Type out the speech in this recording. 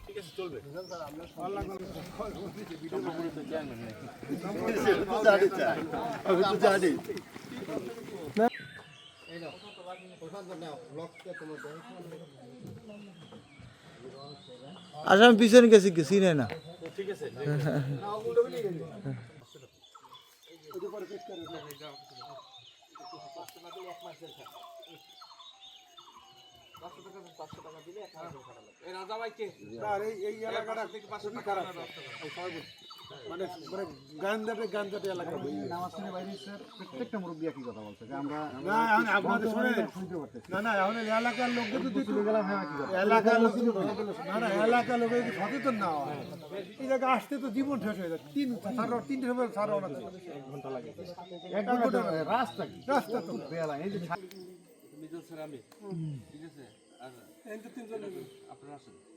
ঠিক আছে চলবে আচ্ছা আমি পিছনে গেছি গেছি না ঠিক আছে প্রত্যেকটা মুরব্বী একই কথা বলছে যে আমরা এলাকার লোক যদি গেলাম হ্যাঁ একই কথা এলাকার লোক এলাকার লোকের যদি সচেতন না হয় এই জায়গায় আসতে তো জীবন শেষ হয়ে যায় তিনটে সময় সারা এক ঘন্টা রাস্তা কি রাস্তা তো বেলা এই যে মিজান স্যার আমি ঠিক আছে আর তিনজন আপনারা আসেন